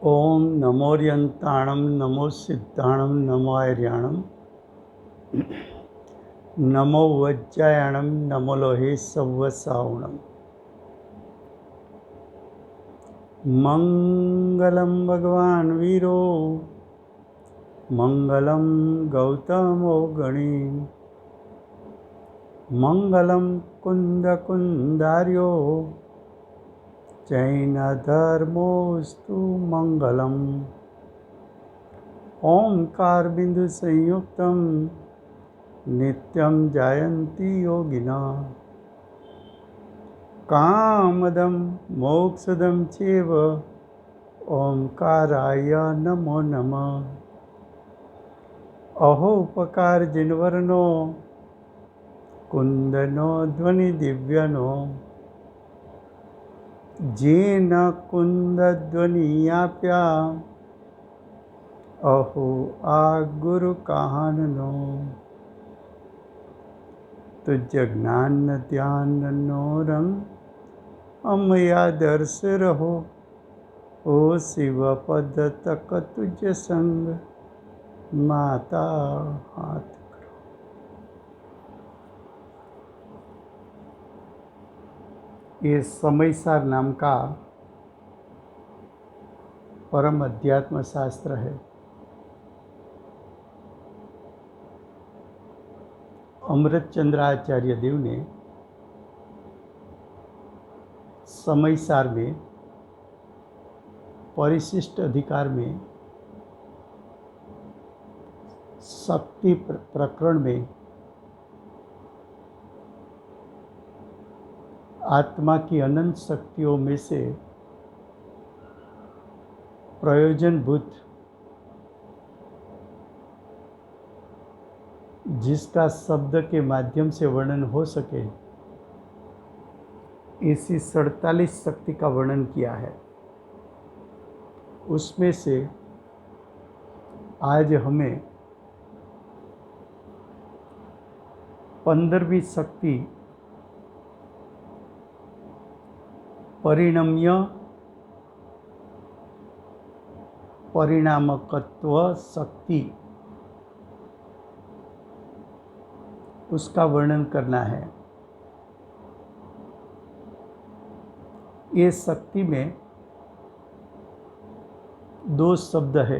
ओम नमोर्यंताणं नमो सिद्धाणं नमो आर्याणं नमो वज्रायणं नमो लोहे सव्वसावणं। मंगलम भगवान वीरो मंगलम गौतमो गणी मंगलम कुंद कुंदार्यो जैन धर्मोस्तु मंगलम। ओंकार बिंदु संयुक्तम नित्यं जायन्ति योगिना कामदं मोक्षदं चैव ओंकाराय नमो नमः। अहोपकार जिनवर्नो कुंदनो ध्वनि दिव्यनो जेन कुंद ध्वनियाप्या अहो आ गुरु कहाननो। तुझ ज्ञान ध्यान नो रंग अमया दर्श रहो ओ शिव पद तक तुझ संग माता हाथ करो। ये समयसार नाम का परम अध्यात्म शास्त्र है। अमृतचंद्र आचार्य देव ने समयसार में परिशिष्ट अधिकार में शक्ति प्रकरण में आत्मा की अनंत शक्तियों में से प्रयोजनभूत जिसका शब्द के माध्यम से वर्णन हो सके ऐसी 47 शक्ति का वर्णन किया है। उसमें से आज हमें 15वीं शक्ति परिणम्य परिणामकत्व शक्ति उसका वर्णन करना है। ये शक्ति में 2 शब्द है,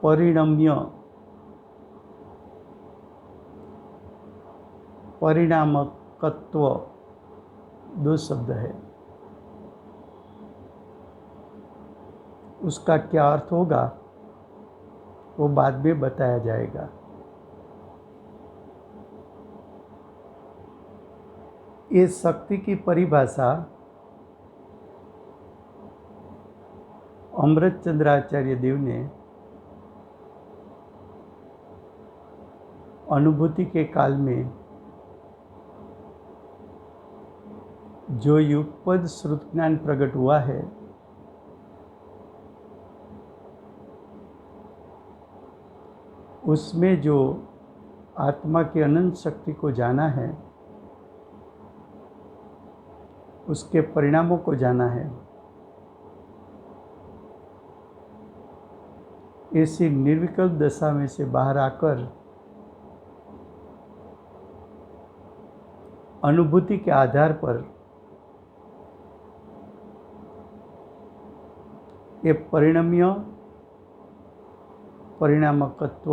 परिणम्य परिणामकत्व 2 शब्द है। उसका क्या अर्थ होगा वो बाद में बताया जाएगा। ये शक्ति की परिभाषा अमृतचंद्राचार्य देव ने अनुभूति के काल में जो युगपद श्रुत ज्ञान प्रकट हुआ है उसमें जो आत्मा की अनंत शक्ति को जाना है उसके परिणामों को जाना है। ऐसी निर्विकल्प दशा में से बाहर आकर अनुभूति के आधार पर ये परिणम्य परिणामकत्व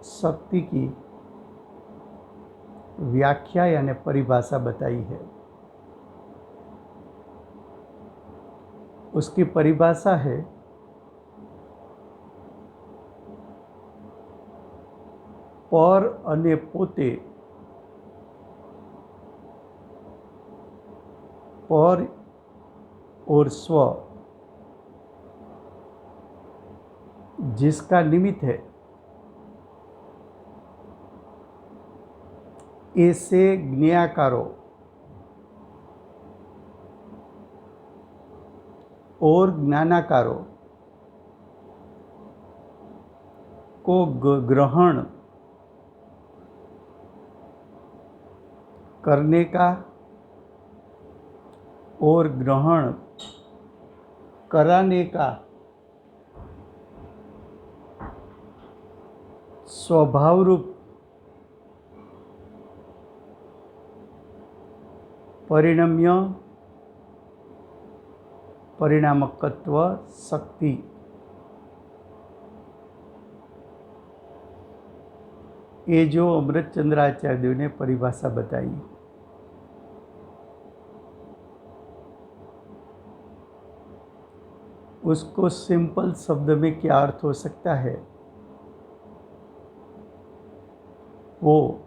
शक्ति की व्याख्या यानी परिभाषा बताई है। उसकी परिभाषा है पर अने पोते पर और स्व जिसका निमित्त है ऐसे ज्ञाकारों और ज्ञानाकारों को ग्रहण करने का और ग्रहण कराने का स्वभाव रूप परिणम्य परिणामकत्व शक्ति। ये जो अमृतचंद्राचार्य देव ने परिभाषा बताई, उसको सिंपल शब्द में क्या अर्थ हो सकता है, वो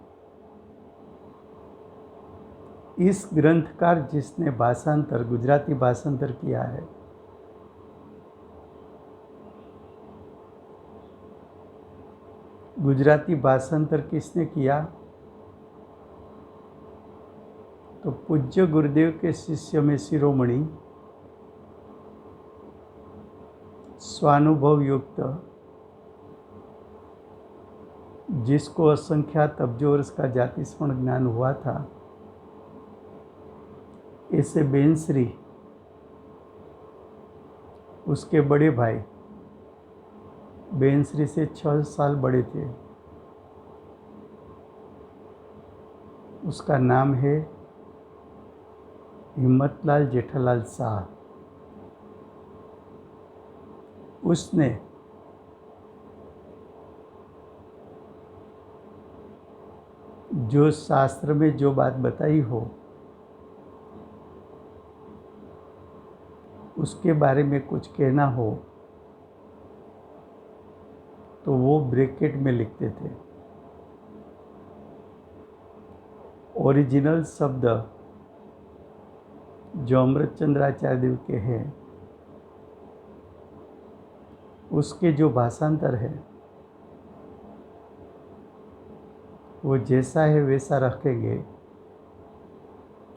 इस ग्रंथकार जिसने भाषांतर गुजराती भाषांतर किया है, गुजराती भाषांतर किसने किया, तो पूज्य गुरुदेव के शिष्य में शिरोमणि स्वानुभव युक्त, जिसको असंख्यात अब्जों वर्ष का जाति स्मरण ज्ञान हुआ था, ऐसे बेनश्री उसके बड़े भाई बेनश्री से 6 साल बड़े थे, उसका नाम है हिम्मतलाल जेठालाल शाह। उसने जो शास्त्र में जो बात बताई हो, उसके बारे में कुछ कहना हो तो वो ब्रैकेट में लिखते थे। ओरिजिनल शब्द जो अमृतचंद्राचार्य देव के हैं, उसके जो भाषांतर है वो जैसा है वैसा रखेंगे,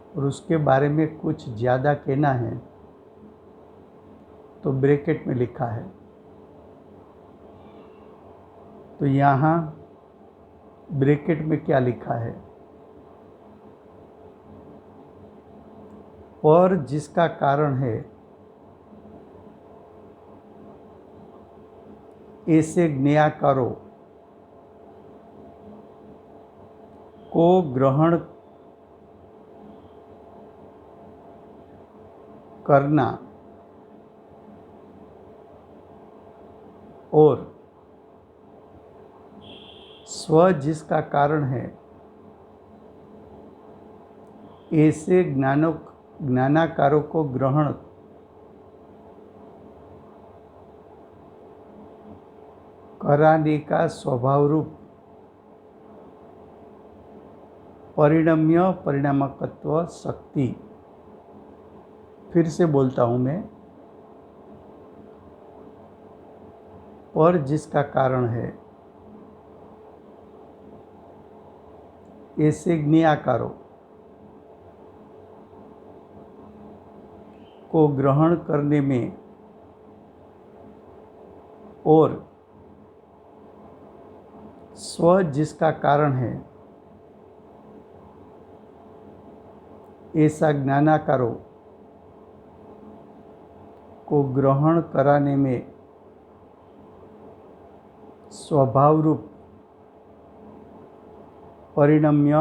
और उसके बारे में कुछ ज़्यादा कहना है तो ब्रैकेट में लिखा है। तो यहाँ ब्रैकेट में क्या लिखा है, और जिसका कारण है ऐसे ज्ञाकारों को ग्रहण करना और स्व जिसका कारण है, ऐसे ज्ञानाकारों को ग्रहण कराने का स्वभाव रूप परिणम्य परिणामकत्व शक्ति। फिर से बोलता हूँ मैं, और जिसका कारण है ऐसे ज्ञाकारों को ग्रहण करने में और स्व जिसका कारण है, ऐसा ज्ञानाकारों को ग्रहण कराने में स्वभाव रूप परिणम्य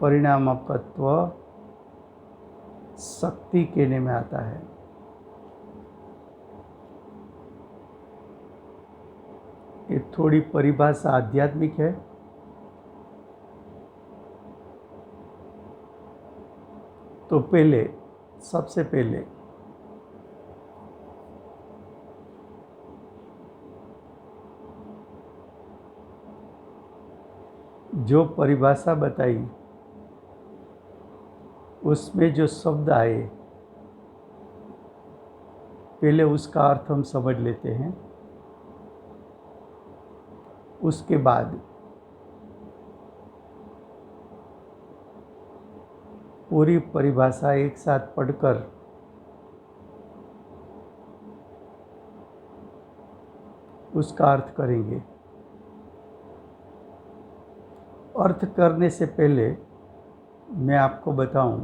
परिणामकत्व शक्ति कहने में आता है। ये थोड़ी परिभाषा आध्यात्मिक है, तो सबसे पहले जो परिभाषा बताई उसमें जो शब्द आए, पहले उसका अर्थ हम समझ लेते हैं। उसके बाद पूरी परिभाषा एक साथ पढ़कर उसका अर्थ करेंगे। अर्थ करने से पहले मैं आपको बताऊं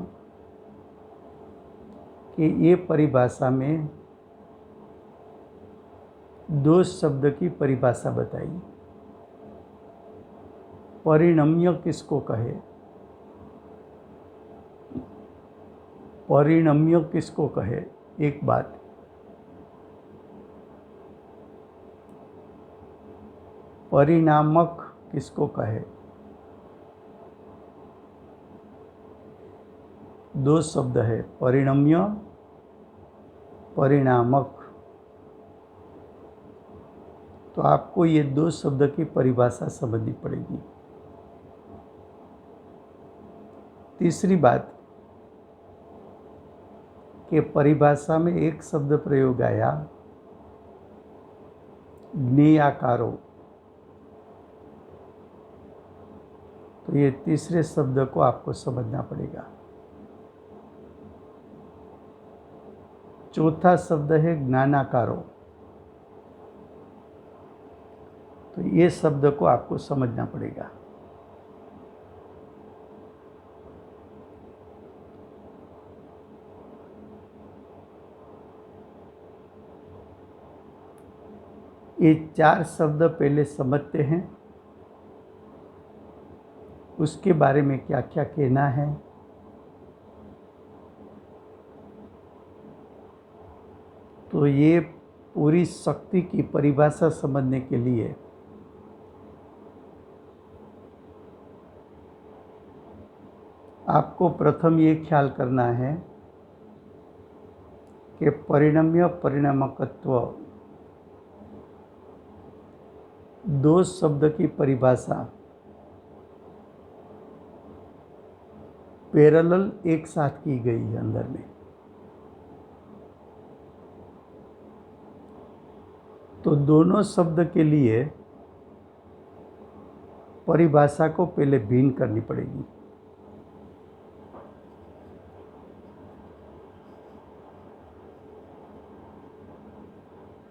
कि ये परिभाषा में दो शब्द की परिभाषा बताई। परिणम्य किसको कहे? परिणम्य किसको कहे? एक बात। परिणामक किसको कहे? दो शब्द है, परिणम्य, परिणामक। तो आपको ये दो शब्द की परिभाषा समझनी पड़ेगी। तीसरी बात कि परिभाषा में एक शब्द प्रयोग आया, ज्ञेयाकारो। तो ये तीसरे शब्द को आपको समझना पड़ेगा। चौथा शब्द है ज्ञानाकारो। तो ये शब्द को आपको समझना पड़ेगा। ये चार शब्द पहले समझते हैं, उसके बारे में क्या क्या कहना है। तो ये पूरी शक्ति की परिभाषा समझने के लिए आपको प्रथम ये ख्याल करना है कि परिणम्य परिणामकत्व दो शब्द की परिभाषा पैरेलल एक साथ की गई है अंदर में। तो दोनों शब्द के लिए परिभाषा को पहले भिन्न करनी पड़ेगी।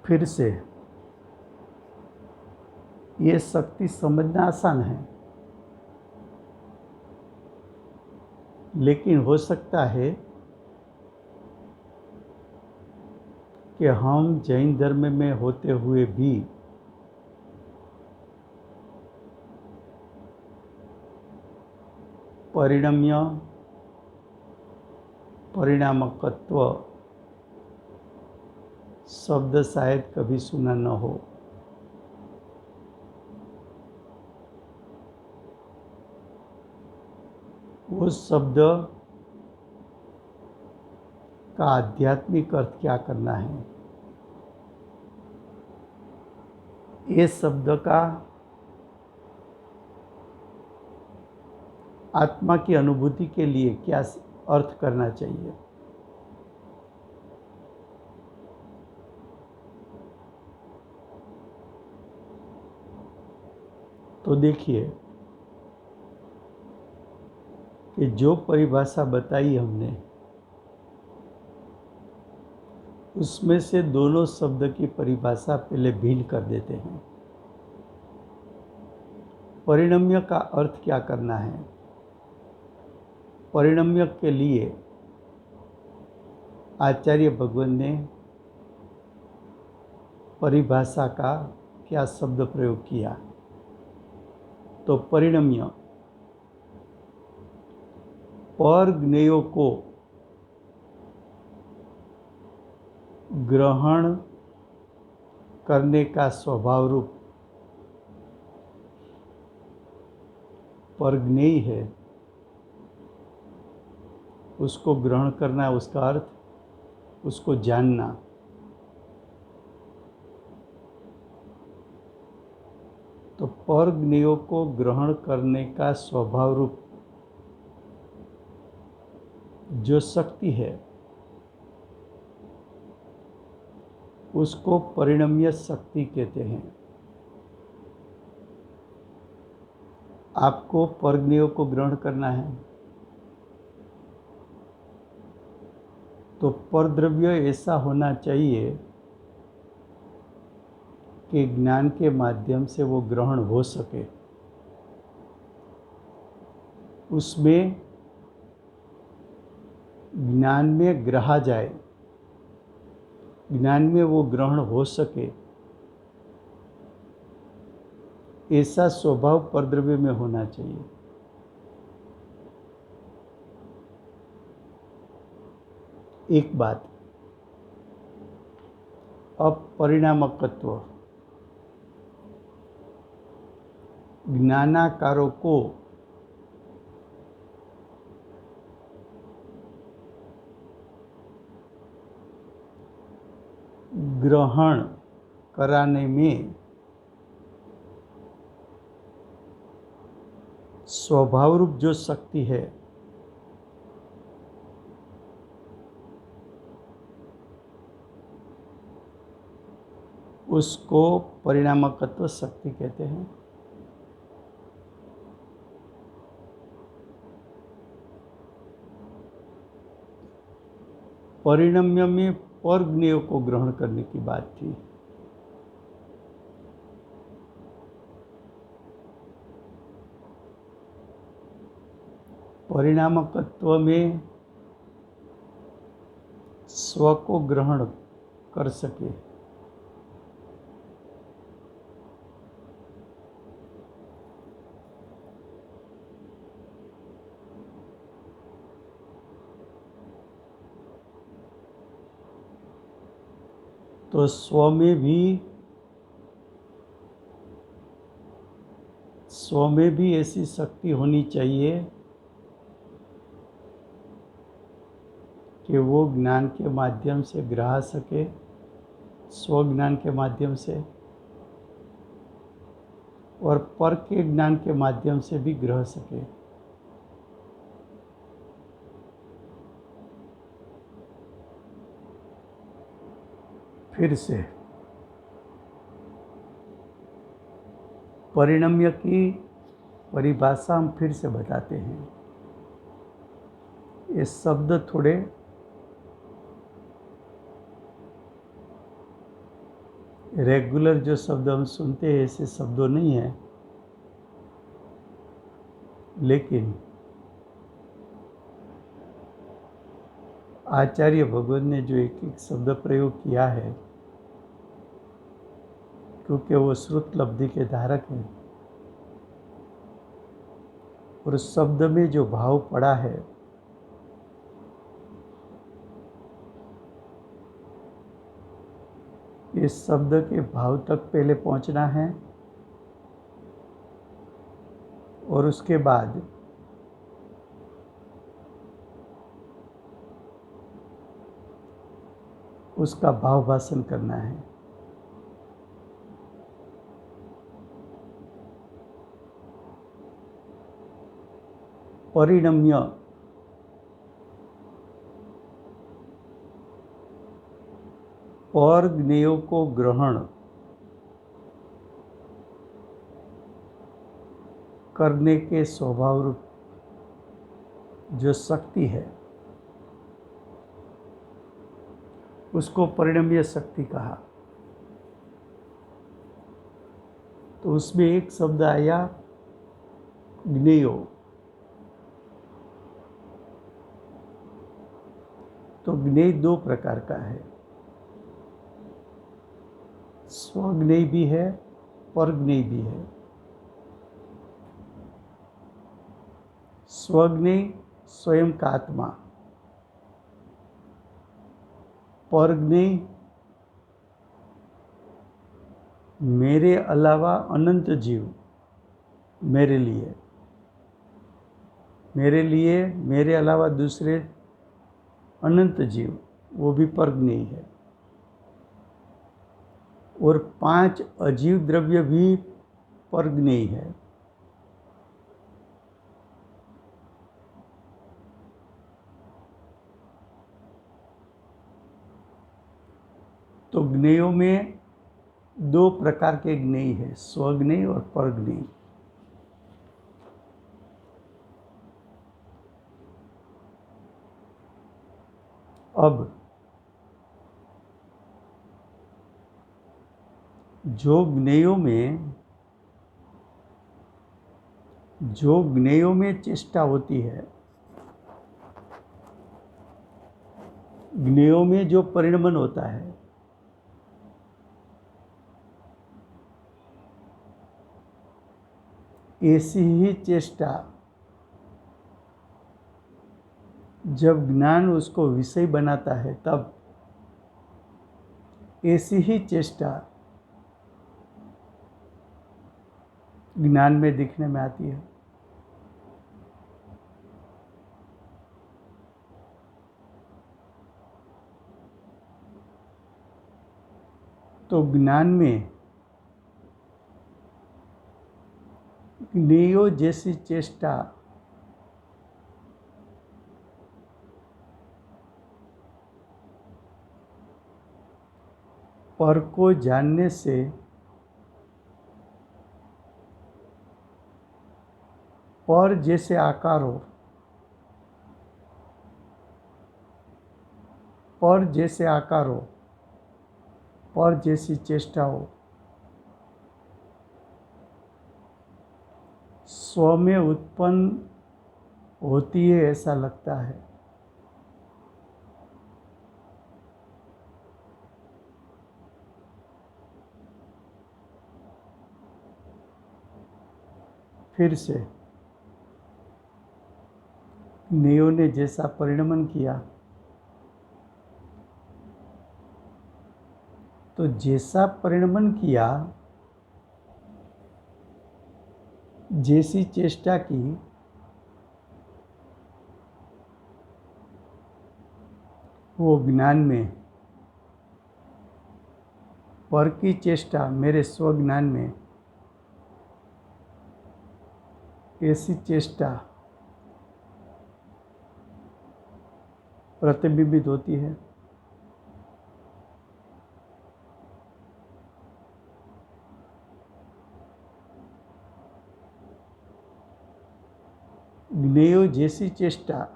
फिर से ये शक्ति समझना आसान है, लेकिन हो सकता है कि हम जैन धर्म में होते हुए भी परिणम्य परिणामकत्व शब्द शायद कभी सुना न हो। वो शब्द का आध्यात्मिक अर्थ क्या करना है, ये शब्द का आत्मा की अनुभूति के लिए क्या अर्थ करना चाहिए। तो देखिए कि जो परिभाषा बताई हमने, उसमें से दोनों शब्द की परिभाषा पहले भिन्न कर देते हैं। परिणम्य का अर्थ क्या करना है? परिणम्य के लिए आचार्य भगवान ने परिभाषा का क्या शब्द प्रयोग किया? तो परिणम्य पर ज्ञेयों को ग्रहण करने का स्वभाव रूप परज्ञेय है, उसको ग्रहण करना, उसका अर्थ उसको जानना। तो परज्ञेयों को ग्रहण करने का स्वभाव रूप जो शक्ति है, उसको परिणम्य शक्ति कहते हैं। आपको परज्ञेयों को ग्रहण करना है, तो परद्रव्य ऐसा होना चाहिए कि ज्ञान के माध्यम से वो ग्रहण हो सके। उसमें ज्ञान में ग्रहा जाए, ज्ञान में वो ग्रहण हो सके, ऐसा स्वभाव परद्रव्य में होना चाहिए। एक बात, अपरिणामकत्व ज्ञानाकारों को ग्रहण कराने में स्वभाव रूप जो शक्ति है उसको परिणामकत्व शक्ति कहते हैं। परिणम्य में पर ज्ञेय को ग्रहण करने की बात थी। परिणामकत्व में स्व को ग्रहण कर सके, तो स्व में भी ऐसी शक्ति होनी चाहिए कि वो ज्ञान के माध्यम से ग्रहा सके, स्वज्ञान के माध्यम से, और पर के ज्ञान के माध्यम से भी ग्रह सके। फिर से परिणम्य की परिभाषा हम फिर से बताते हैं। ये शब्द थोड़े रेगुलर जो शब्द हम सुनते हैं ऐसे शब्दों नहीं है, लेकिन आचार्य भगवत ने जो एक एक शब्द प्रयोग किया है, क्योंकि वो श्रुत लब्धि के धारक हैं, और उस शब्द में जो भाव पड़ा है इस शब्द के भाव तक पहले पहुंचना है, और उसके बाद उसका भाव भाषण करना है। परिणम्य पर ज्ञेयों को ग्रहण करने के स्वभाव रूप जो शक्ति है उसको परिणम्य शक्ति कहा। तो उसमें एक शब्द आया ज्ञेयो। तो ज्ञेय दो प्रकार का है, स्वज्ञेय भी है, परज्ञेय भी है। स्वज्ञेय स्वयं का आत्मा, परज्ञेय मेरे अलावा अनंत जीव मेरे लिए, मेरे अलावा दूसरे अनंत जीव, वो भी परज्ञेय है। और 5 अजीव द्रव्य भी परज्ञेय है। तो ज्ञेयों में 2 प्रकार के ज्ञेय है, स्वज्ञेय और परज्ञेय। अब जो ज्ञेयों में चेष्टा होती है ज्ञेयों में जो परिणमन होता है, ऐसी ही चेष्टा जब ज्ञान उसको विषय बनाता है, तब ऐसी ही चेष्टा ज्ञान में दिखने में आती है। तो ज्ञान में ज्ञेयों जैसी चेष्टा पर को जानने से पर जैसे आकार हो, पर जैसे आकार हो, पर जैसी चेष्टा हो, स्व में उत्पन्न होती है ऐसा लगता है। फिर से ज्ञेयों ने जैसा परिणमन किया, तो जैसा परिणमन किया, जैसी चेष्टा की, वो ज्ञान में पर की चेष्टा मेरे स्वज्ञान में ऐसी चेष्टा प्रतिबिंबित होती है। ज्ञेयों जैसी चेष्टा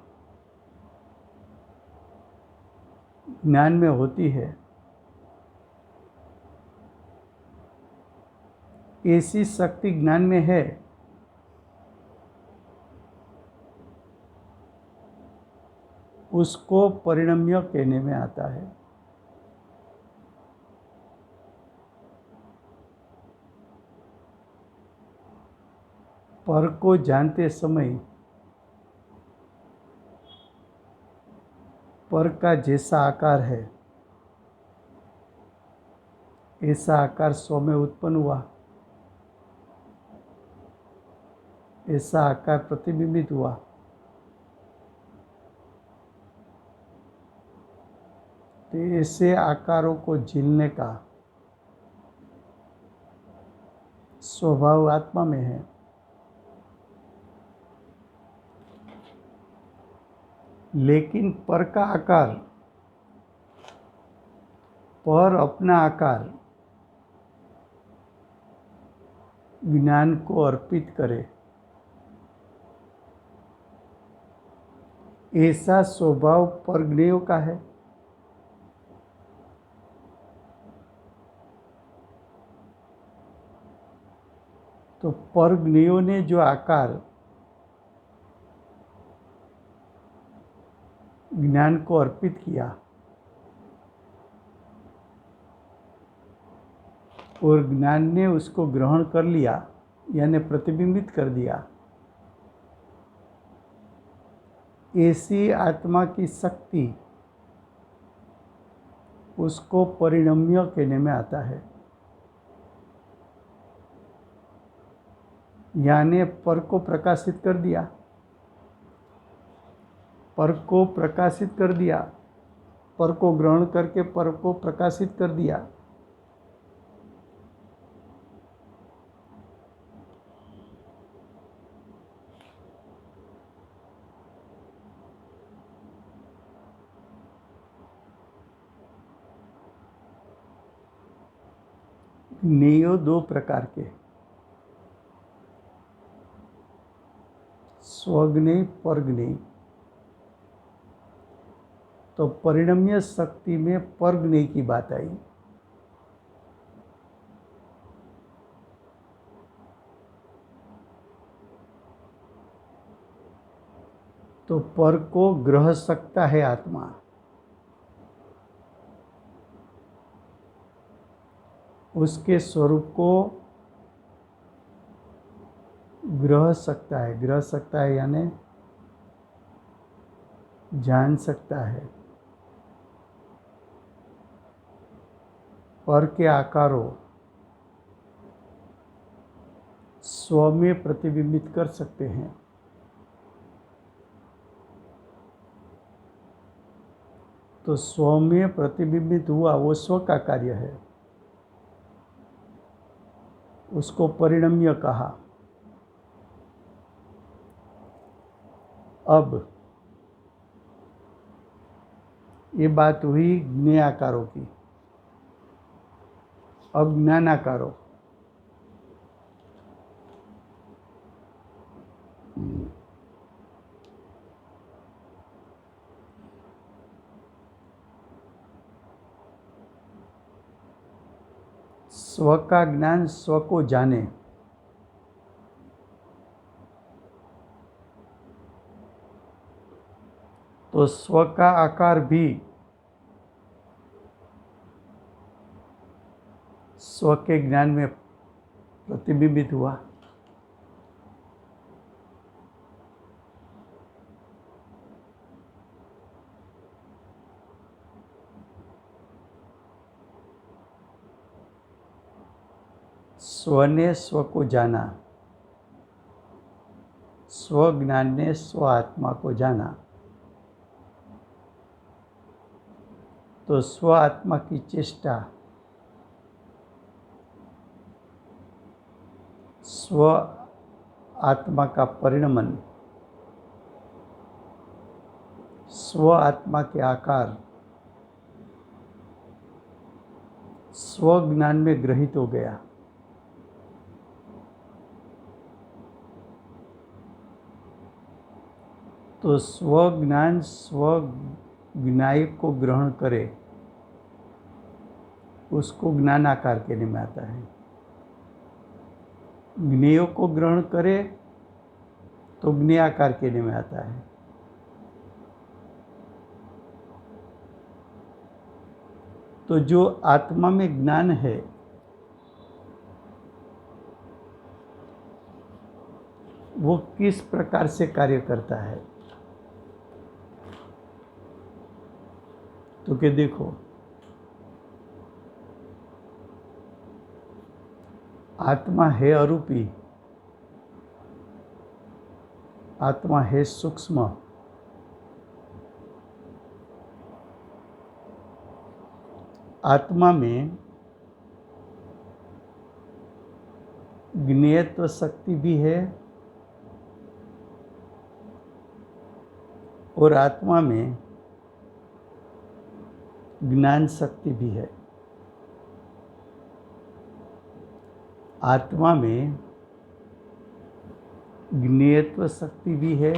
ज्ञान में होती है, ऐसी शक्ति ज्ञान में है, उसको परिणम्य कहने में आता है। पर को जानते समय पर का जैसा आकार है, ऐसा आकार स्व में उत्पन्न हुआ, ऐसा आकार प्रतिबिंबित हुआ। तो ऐसे आकारों को झेलने का स्वभाव आत्मा में है। लेकिन पर का आकार, पर अपना आकार ज्ञान को अर्पित करे, ऐसा स्वभाव पर ज्ञेयों का है। तो पर ज्ञेयों ने जो आकार ज्ञान को अर्पित किया और ज्ञान ने उसको ग्रहण कर लिया, यानी प्रतिबिंबित कर दिया, ऐसी आत्मा की शक्ति उसको परिणम्य कहने में आता है। यानी पर को प्रकाशित कर दिया, पर को प्रकाशित कर दिया, पर को ग्रहण करके पर को प्रकाशित कर दिया। ज्ञेय दो प्रकार के, स्वज्ञेय परज्ञेय। तो परिणम्य शक्ति में परज्ञेय की बात आई। तो पर को ग्रह सकता है आत्मा, उसके स्वरूप को ग्रह सकता है यानी जान सकता है। पर के आकारों स्व में प्रतिबिंबित कर सकते हैं। तो स्व में प्रतिबिंबित हुआ वो स्व का कार्य है, उसको परिणम्य कहा। अब ये बात हुई ज्ञेयाकारों की। अब ज्ञानाकारों, स्व का ज्ञान स्व को जाने। तो स्व का आकार भी स्व के ज्ञान में प्रतिबिंबित हुआ। स्व ने स्व को जाना, स्व ज्ञान ने स्व आत्मा को जाना। तो स्व आत्मा की चेष्टा स्व आत्मा का परिणमन, स्व आत्मा के आकार स्व ज्ञान में ग्रहित हो गया। तो स्व ज्ञान स्व ज्ञायक को ग्रहण करे, उसको ज्ञानाकार कहने में आता है। ज्ञेय को ग्रहण करे तो ज्ञेयाकार कहने में आता है। तो जो आत्मा में ज्ञान है वो किस प्रकार से कार्य करता है? तो कि देखो, आत्मा है अरूपी, आत्मा है सूक्ष्म, आत्मा में ज्ञेयत्व शक्ति भी है और आत्मा में ज्ञान शक्ति भी है। आत्मा में ज्ञेयत्व शक्ति भी है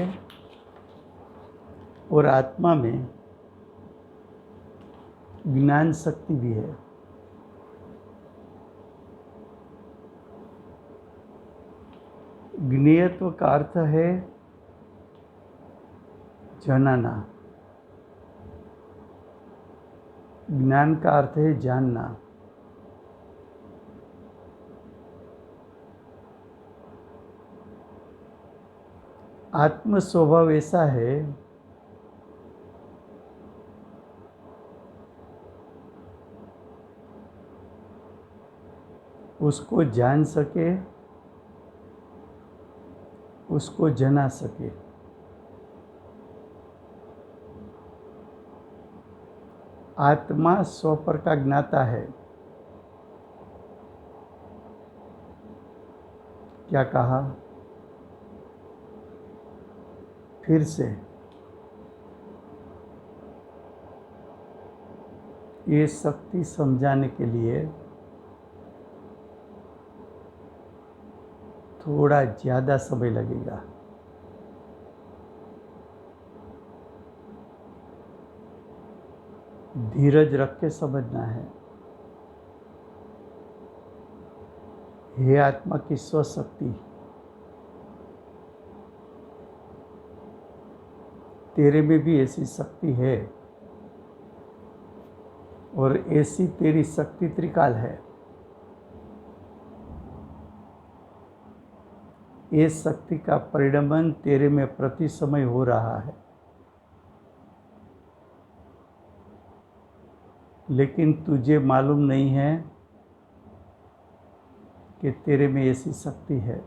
और आत्मा में ज्ञान शक्ति भी है। ज्ञेयत्व का अर्थ है जनाना, ज्ञान का अर्थ है जानना। आत्म स्वभाव ऐसा है उसको जान सके, उसको जना सके। आत्मा स्व पर का ज्ञाता है। क्या कहा? फिर से ये शक्ति समझाने के लिए थोड़ा ज़्यादा समय लगेगा। धीरज रख के समझना है। हे आत्मा की स्वशक्ति, तेरे में भी ऐसी शक्ति है और ऐसी तेरी शक्ति त्रिकाल है। ये शक्ति का परिणमन तेरे में प्रति समय हो रहा है, लेकिन तुझे मालूम नहीं है कि तेरे में ऐसी शक्ति है।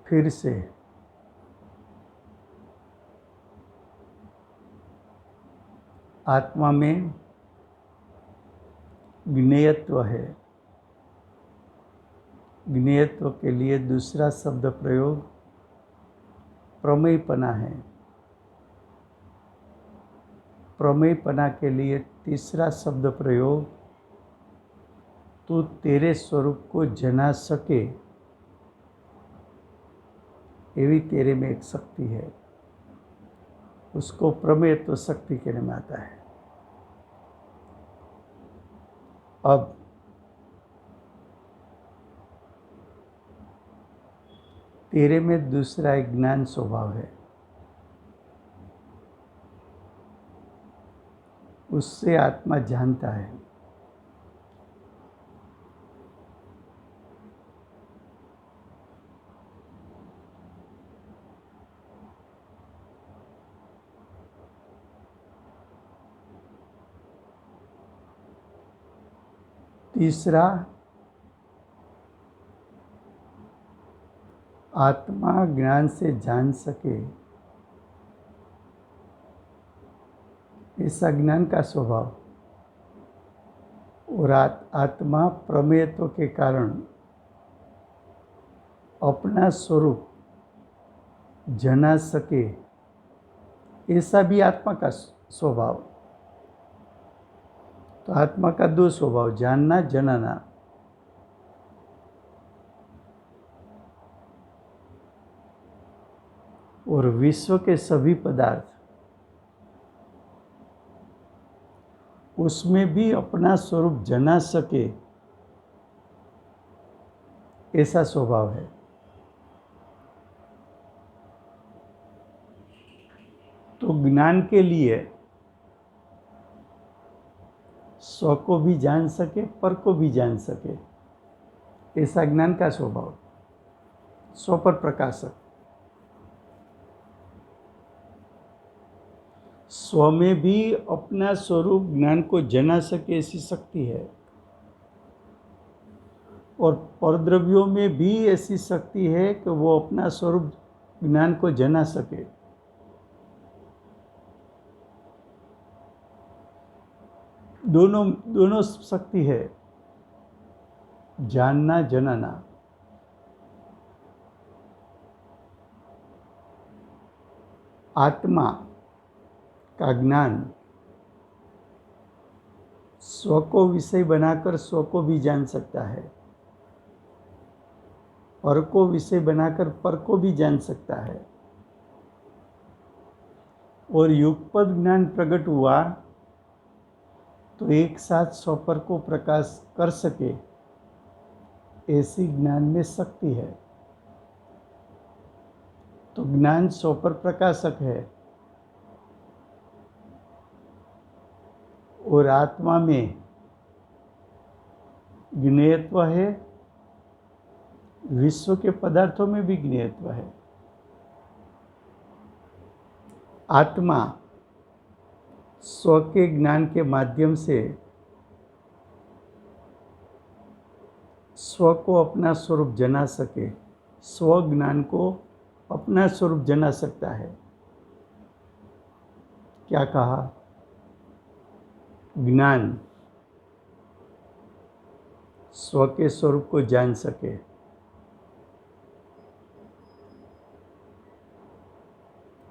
फिर से आत्मा में ज्ञेयत्व है। ज्ञेयत्व के लिए दूसरा शब्द प्रयोग प्रमेयपना है। प्रमेयपना के लिए तीसरा शब्द प्रयोग तू तेरे स्वरूप को जना सके, एवी तेरे में एक शक्ति है, उसको प्रमेयत्व शक्ति कहने में आता है। अब तेरे में दूसरा एक ज्ञान स्वभाव है, उससे आत्मा जानता है। तीसरा, आत्मा ज्ञान से जान सके, ऐसा ज्ञान का स्वभाव, और आत्मा प्रमेयत्व के कारण अपना स्वरूप जना सके, ऐसा भी आत्मा का स्वभाव। तो आत्मा का दो स्वभाव, जानना, जनाना। और विश्व के सभी पदार्थ, उसमें भी अपना स्वरूप जना सके, ऐसा स्वभाव है। तो ज्ञान के लिए स्व को भी जान सके, पर को भी जान सके, ऐसा ज्ञान का स्वभाव, स्व पर प्रकाशक। स्व में भी अपना स्वरूप ज्ञान को जना सके, ऐसी शक्ति है, और परद्रव्यों में भी ऐसी शक्ति है कि वो अपना स्वरूप ज्ञान को जना सके। दोनों शक्ति है, जानना, जनाना। आत्मा का ज्ञान स्व को विषय बनाकर स्व को भी जान सकता है, पर को विषय बनाकर पर को भी जान सकता है, और युगपद ज्ञान प्रकट हुआ तो एक साथ स्व पर को प्रकाश कर सके, ऐसी ज्ञान में शक्ति है। तो ज्ञान स्व पर प्रकाशक है, और आत्मा में ज्ञेयत्व है, विश्व के पदार्थों में भी ज्ञेयत्व है। आत्मा स्व के ज्ञान के माध्यम से स्व को अपना स्वरूप जना सके, स्व ज्ञान को अपना स्वरूप जना सकता है। क्या कहा? ज्ञान स्व के स्वरूप को जान सके,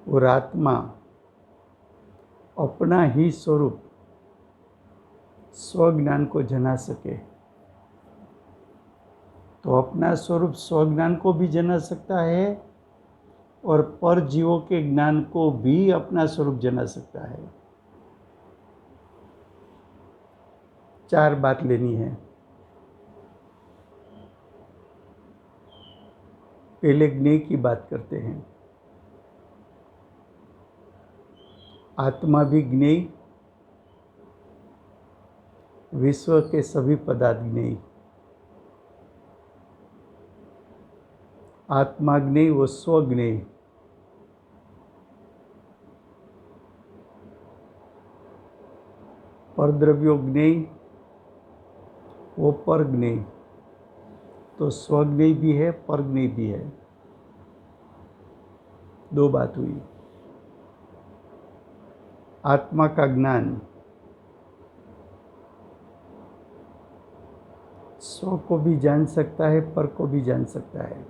और आत्मा अपना ही स्वरूप स्वज्ञान को जना सके। तो अपना स्वरूप स्वज्ञान को भी जना सकता है, और पर जीवों के ज्ञान को भी अपना स्वरूप जना सकता है। चार बात लेनी है। पहले ज्ञेय की बात करते हैं। आत्मा भी ज्ञेय, विश्व के सभी पदार्थ ज्ञेय। आत्मा ज्ञेय वो स्वज्ञेय। परद्रव्यो ज्ञेय वो परज्ञेय। तो स्वज्ञेय भी है, परज्ञेय भी है। दो बात हुई। आत्मा का ज्ञान स्व को भी जान सकता है, पर को भी जान सकता है।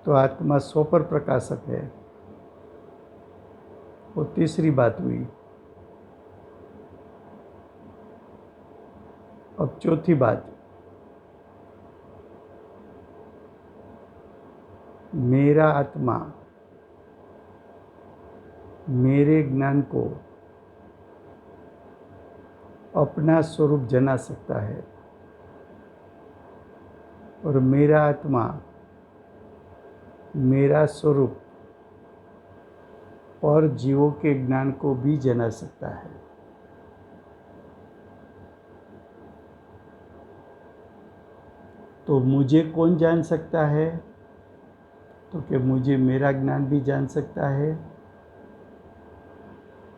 तो आत्मा स्व पर प्रकाशक है। वो तीसरी बात हुई। अब चौथी बात, मेरा आत्मा मेरे ज्ञान को अपना स्वरूप जना सकता है और मेरा आत्मा मेरा स्वरूप और जीवों के ज्ञान को भी जना सकता है। तो मुझे कौन जान सकता है? तो कि मुझे मेरा ज्ञान भी जान सकता है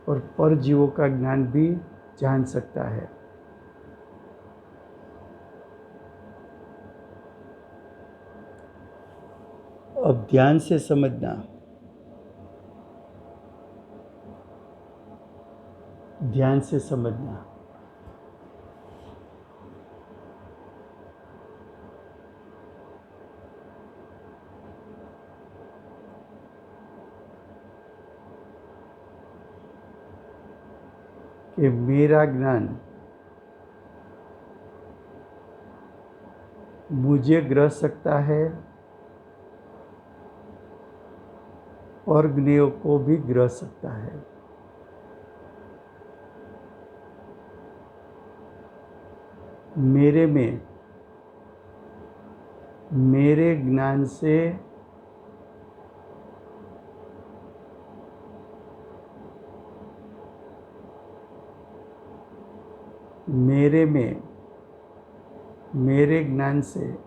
और पर जीवों का ज्ञान भी जान सकता है। अब ध्यान से समझना, ध्यान से समझना। कि मेरा ज्ञान मुझे ग्रह सकता है और ज्ञेयों को भी ग्रह सकता है। मेरे में मेरे ज्ञान से मेरे में मेरे ज्ञान से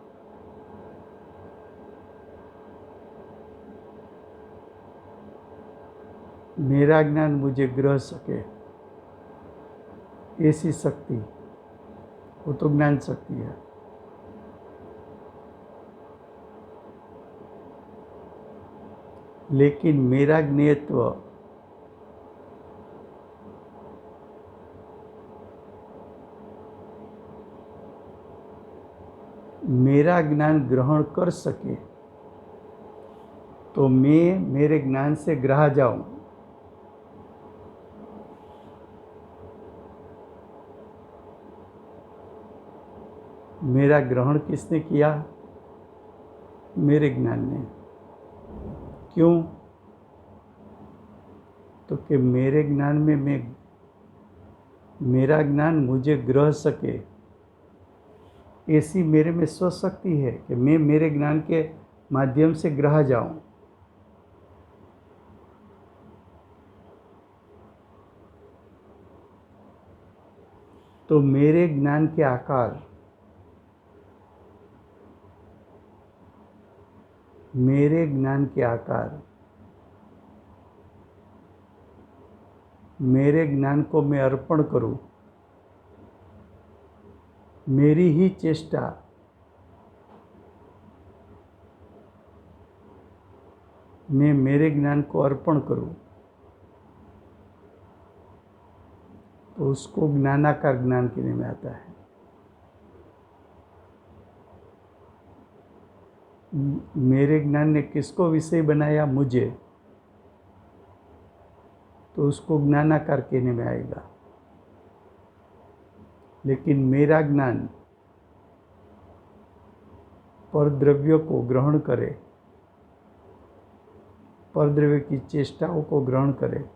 मेरा ज्ञान मुझे ग्रह सके, ऐसी शक्ति, वो तो ज्ञान शक्ति है। लेकिन मेरा ज्ञेयत्व मेरा ज्ञान ग्रहण कर सके तो मैं मेरे ज्ञान से ग्रहा जाऊं। मेरा ग्रहण किसने किया? मेरे ज्ञान ने। क्यों? तो कि मेरे ज्ञान में मेरा ज्ञान मुझे ग्रह सके, ऐसी मेरे में स्वशक्ति है कि मैं मेरे ज्ञान के माध्यम से ग्रहा जाऊं। तो मेरे ज्ञान के आकार, मेरे ज्ञान के आकार, मेरे ज्ञान को मैं अर्पण करूं, मेरी ही चेष्टा मैं मेरे ज्ञान को अर्पण करूं, तो उसको ज्ञानाकार ज्ञान कहने में आता है। मेरे ज्ञान ने किसको विषय बनाया? मुझे, तो उसको ज्ञानाकार कहने में आएगा। लेकिन मेरा ज्ञान परद्रव्यों को ग्रहण करे, परद्रव्य की चेष्टाओं को ग्रहण करे,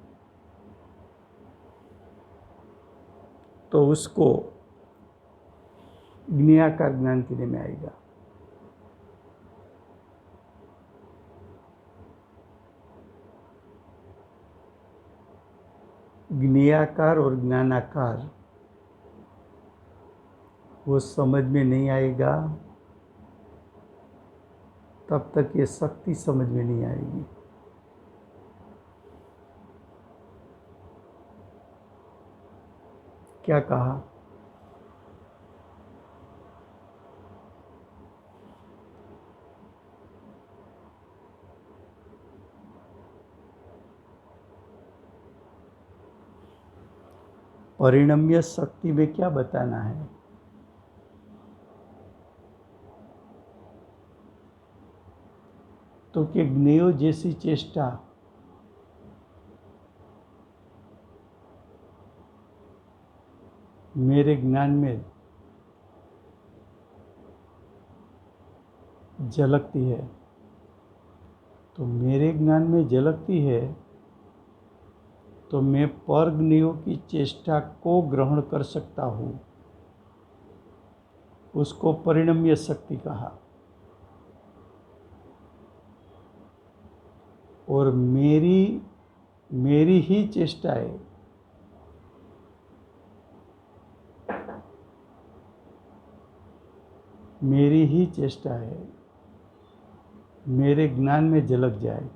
तो उसको ज्ञेयाकार ज्ञान कहने में आएगा। ज्ञेयाकार और ज्ञानाकार वो समझ में नहीं आएगा, तब तक ये शक्ति समझ में नहीं आएगी। क्या कहा? परिणम्य शक्ति में क्या बताना है? तो कि ज्ञेयो जैसी चेष्टा मेरे ज्ञान में झलकती है, तो मेरे ज्ञान में झलकती है तो मैं पर ज्ञेयों की चेष्टा को ग्रहण कर सकता हूँ, उसको परिणम्य शक्ति कहा। और मेरी ही चेष्टाएं मेरे ज्ञान में झलक जाए,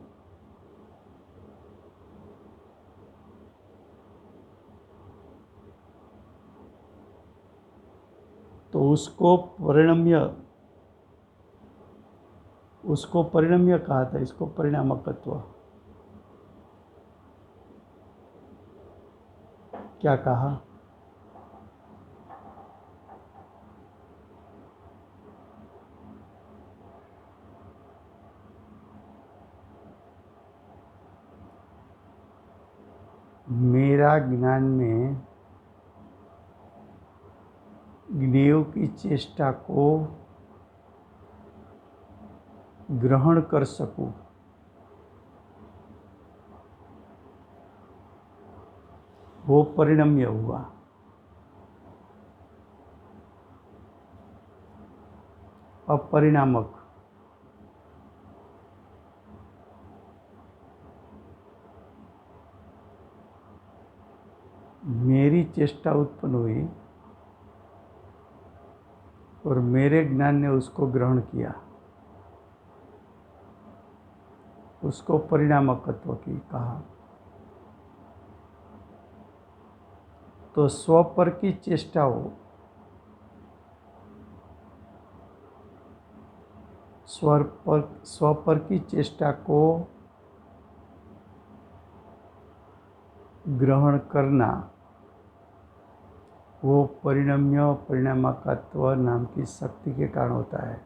तो उसको परिणम्य कहा था, इसको परिणामकत्व। क्या कहा? मेरा ज्ञान में ज्ञेयों की चेष्टा को ग्रहण कर सकूं, वो परिणम्य हुआ। अब परिणामक, मेरी चेष्टा उत्पन्न हुई और मेरे ज्ञान ने उसको ग्रहण किया, उसको परिणामकत्व की कहा। तो स्वपर की चेष्टाओं, स्वपर की चेष्टा को ग्रहण करना, वो परिणम्य परिणामकत्व नाम की शक्ति के कारण होता है।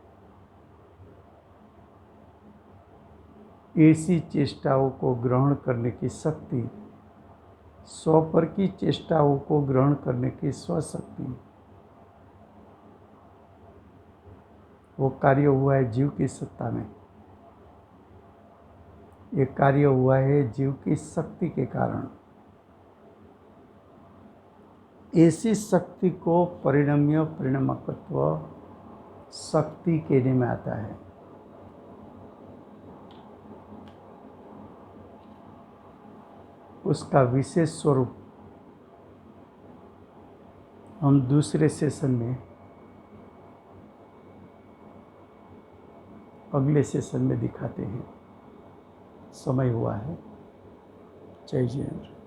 ऐसी चेष्टाओं को ग्रहण करने की शक्ति, स्वपर की चेष्टाओं को ग्रहण करने की स्वशक्ति, वो कार्य हुआ है जीव की सत्ता में। ये कार्य हुआ है जीव की शक्ति के कारण। ऐसी शक्ति को परिणम्य परिणामकत्व शक्ति कहने में आता है। उसका विशेष स्वरूप हम दूसरे सेशन में, अगले सेशन में दिखाते हैं। समय हुआ है। जय जयेंद्र।